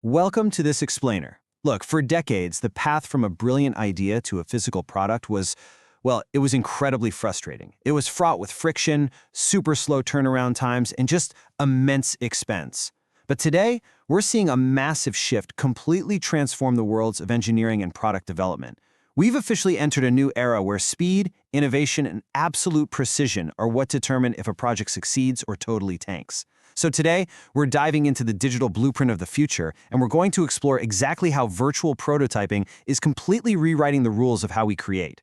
Welcome to this explainer. Look, for decades, the path from a brilliant idea to a physical product was, well, it was incredibly frustrating. It was fraught with friction, super slow turnaround times, and just immense expense. But today, we're seeing a massive shift completely transform the worlds of engineering and product development. We've officially entered a new era where speed, innovation, and absolute precision are what determine if a project succeeds or totally tanks. So today, we're diving into the digital blueprint of the future, and we're going to explore exactly how virtual prototyping is completely rewriting the rules of how we create.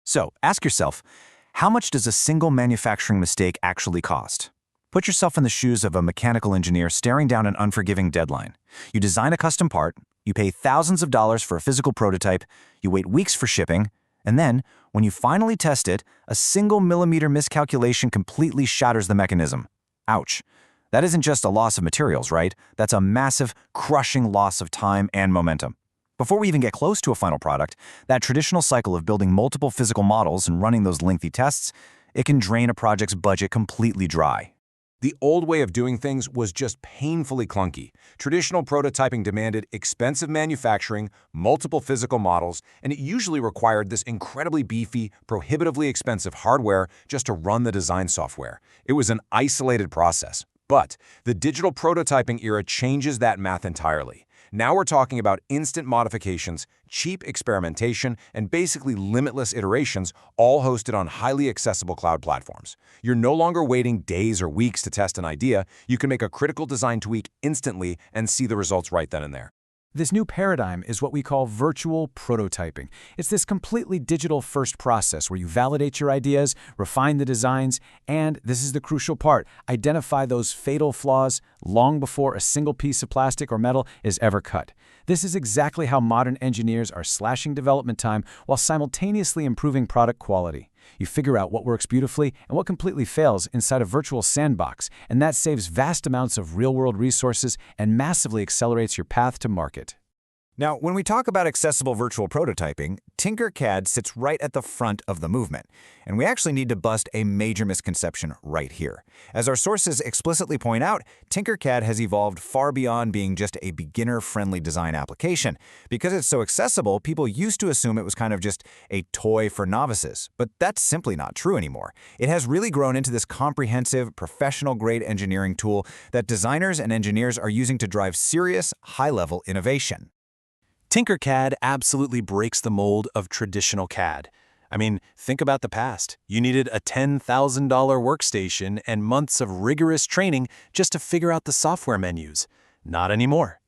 So, ask yourself, how much does a single manufacturing mistake actually cost? Put yourself in the shoes of a mechanical engineer staring down an unforgiving deadline. You design a custom part, you pay thousands of dollars for a physical prototype, you wait weeks for shipping, and then, when you finally test it, a single millimeter miscalculation completely shatters the mechanism. Ouch. That isn't just a loss of materials, right? That's a massive, crushing loss of time and momentum. Before we even get close to a final product, that traditional cycle of building multiple physical models and running those lengthy tests, it can drain a project's budget completely dry. The old way of doing things was just painfully clunky. Traditional prototyping demanded expensive manufacturing, multiple physical models, and it usually required this incredibly beefy, prohibitively expensive hardware just to run the design software. It was an isolated process. But the digital prototyping era changes that math entirely. Now we're talking about instant modifications, cheap experimentation, and basically limitless iterations, all hosted on highly accessible cloud platforms. You're no longer waiting days or weeks to test an idea. You can make a critical design tweak instantly and see the results right then and there. This new paradigm is what we call virtual prototyping. It's this completely digital-first process where you validate your ideas, refine the designs, and, this is the crucial part, identify those fatal flaws long before a single piece of plastic or metal is ever cut. This is exactly how modern engineers are slashing development time while simultaneously improving product quality. You figure out what works beautifully and what completely fails inside a virtual sandbox, and that saves vast amounts of real-world resources and massively accelerates your path to market. Now, when we talk about accessible virtual prototyping, Tinkercad sits right at the front of the movement. And we actually need to bust a major misconception right here. As our sources explicitly point out, Tinkercad has evolved far beyond being just a beginner-friendly design application. Because it's so accessible, people used to assume it was kind of just a toy for novices. But that's simply not true anymore. It has really grown into this comprehensive, professional-grade engineering tool that designers and engineers are using to drive serious, high-level innovation. Tinkercad absolutely breaks the mold of traditional CAD. I mean, think about the past. You needed a $10,000 workstation and months of rigorous training just to figure out the software menus. Not anymore.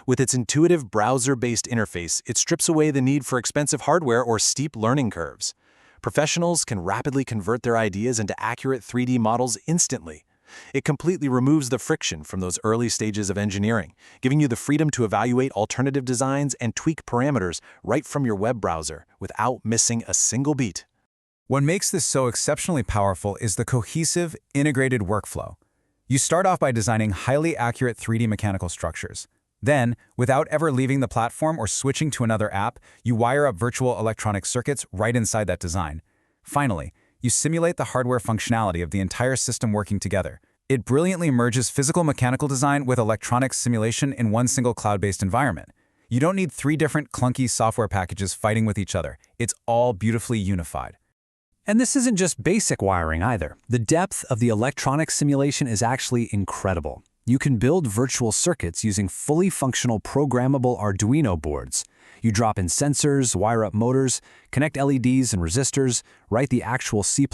With its intuitive browser-based interface, it strips away the need for expensive hardware or steep learning curves. Professionals can rapidly convert their ideas into accurate 3D models instantly. It completely removes the friction from those early stages of engineering, giving you the freedom to evaluate alternative designs and tweak parameters right from your web browser without missing a single beat. What makes this so exceptionally powerful is the cohesive, integrated workflow. You start off by designing highly accurate 3D mechanical structures. Then, without ever leaving the platform or switching to another app, you wire up virtual electronic circuits right inside that design. Finally, you simulate the hardware functionality of the entire system working together. It brilliantly merges physical-mechanical design with electronics simulation in one single cloud-based environment. You don't need 3 different clunky software packages fighting with each other. It's all beautifully unified. And this isn't just basic wiring either. The depth of the electronic simulation is actually incredible. You can build virtual circuits using fully functional programmable Arduino boards. You drop in sensors, wire up motors, connect LEDs and resistors, write the actual C++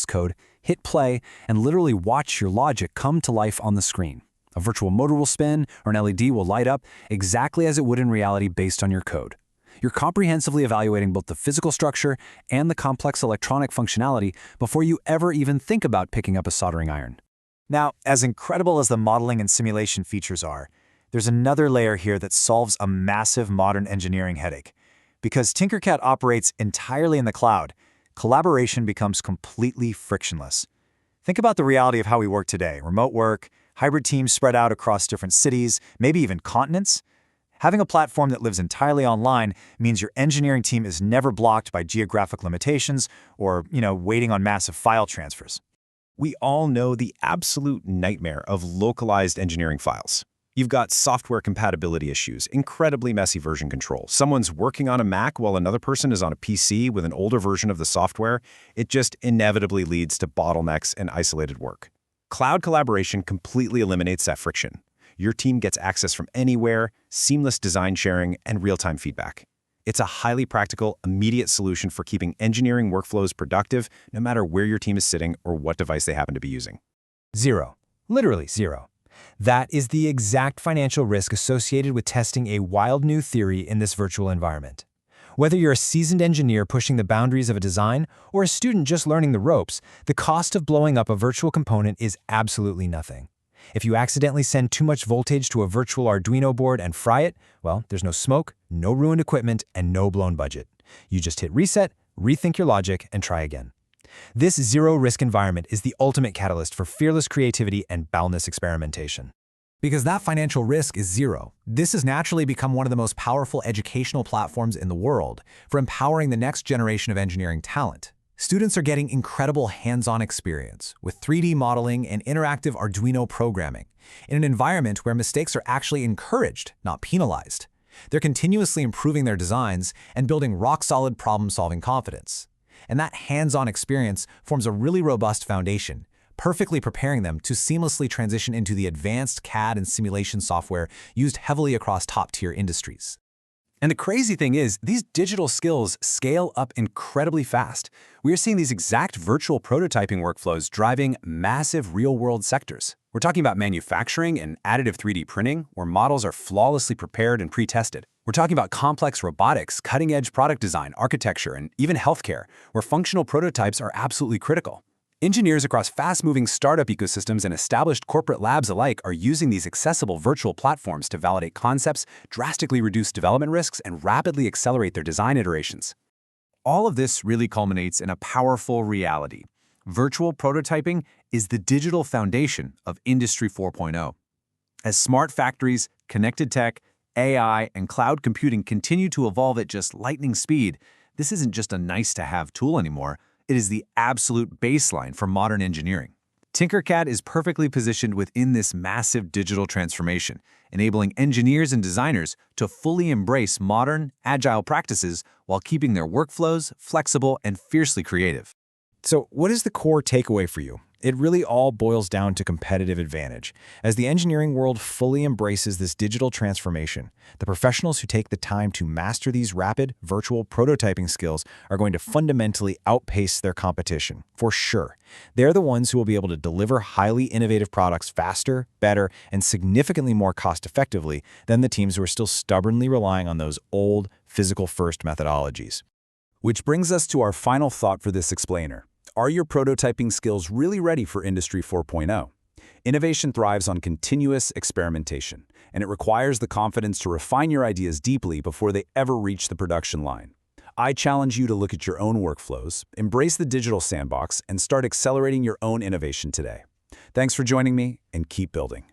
code, hit play, and literally watch your logic come to life on the screen. A virtual motor will spin, or an LED will light up exactly as it would in reality based on your code. You're comprehensively evaluating both the physical structure and the complex electronic functionality before you ever even think about picking up a soldering iron. Now, as incredible as the modeling and simulation features are, there's another layer here that solves a massive modern engineering headache. Because Tinkercad operates entirely in the cloud, collaboration becomes completely frictionless. Think about the reality of how we work today: remote work, hybrid teams spread out across different cities, maybe even continents. Having a platform that lives entirely online means your engineering team is never blocked by geographic limitations or, waiting on massive file transfers. We all know the absolute nightmare of localized engineering files. You've got software compatibility issues, incredibly messy version control. Someone's working on a Mac while another person is on a PC with an older version of the software. It just inevitably leads to bottlenecks and isolated work. Cloud collaboration completely eliminates that friction. Your team gets access from anywhere, seamless design sharing, and real-time feedback. It's a highly practical, immediate solution for keeping engineering workflows productive no matter where your team is sitting or what device they happen to be using. Zero. Literally zero. That is the exact financial risk associated with testing a wild new theory in this virtual environment. Whether you're a seasoned engineer pushing the boundaries of a design or a student just learning the ropes, the cost of blowing up a virtual component is absolutely nothing. If you accidentally send too much voltage to a virtual Arduino board and fry it, well, there's no smoke, no ruined equipment, and no blown budget. You just hit reset, rethink your logic, and try again. This zero-risk environment is the ultimate catalyst for fearless creativity and boundless experimentation. Because that financial risk is zero, this has naturally become one of the most powerful educational platforms in the world for empowering the next generation of engineering talent. Students are getting incredible hands-on experience with 3D modeling and interactive Arduino programming in an environment where mistakes are actually encouraged, not penalized. They're continuously improving their designs and building rock-solid problem-solving confidence. And that hands-on experience forms a really robust foundation, perfectly preparing them to seamlessly transition into the advanced CAD and simulation software used heavily across top-tier industries. And the crazy thing is, these digital skills scale up incredibly fast. We are seeing these exact virtual prototyping workflows driving massive real-world sectors. We're talking about manufacturing and additive 3D printing, where models are flawlessly prepared and pre-tested. We're talking about complex robotics, cutting-edge product design, architecture, and even healthcare, where functional prototypes are absolutely critical. Engineers across fast-moving startup ecosystems and established corporate labs alike are using these accessible virtual platforms to validate concepts, drastically reduce development risks, and rapidly accelerate their design iterations. All of this really culminates in a powerful reality. Virtual prototyping is the digital foundation of Industry 4.0. As smart factories, connected tech, AI, and cloud computing continue to evolve at just lightning speed, this isn't just a nice-to-have tool anymore. It is the absolute baseline for modern engineering. Tinkercad is perfectly positioned within this massive digital transformation, enabling engineers and designers to fully embrace modern, agile practices while keeping their workflows flexible and fiercely creative. So what is the core takeaway for you? It really all boils down to competitive advantage. As the engineering world fully embraces this digital transformation, the professionals who take the time to master these rapid, virtual prototyping skills are going to fundamentally outpace their competition, for sure. They're the ones who will be able to deliver highly innovative products faster, better, and significantly more cost-effectively than the teams who are still stubbornly relying on those old, physical-first methodologies. Which brings us to our final thought for this explainer. Are your prototyping skills really ready for Industry 4.0? Innovation thrives on continuous experimentation, and it requires the confidence to refine your ideas deeply before they ever reach the production line. I challenge you to look at your own workflows, embrace the digital sandbox, and start accelerating your own innovation today. Thanks for joining me, and keep building.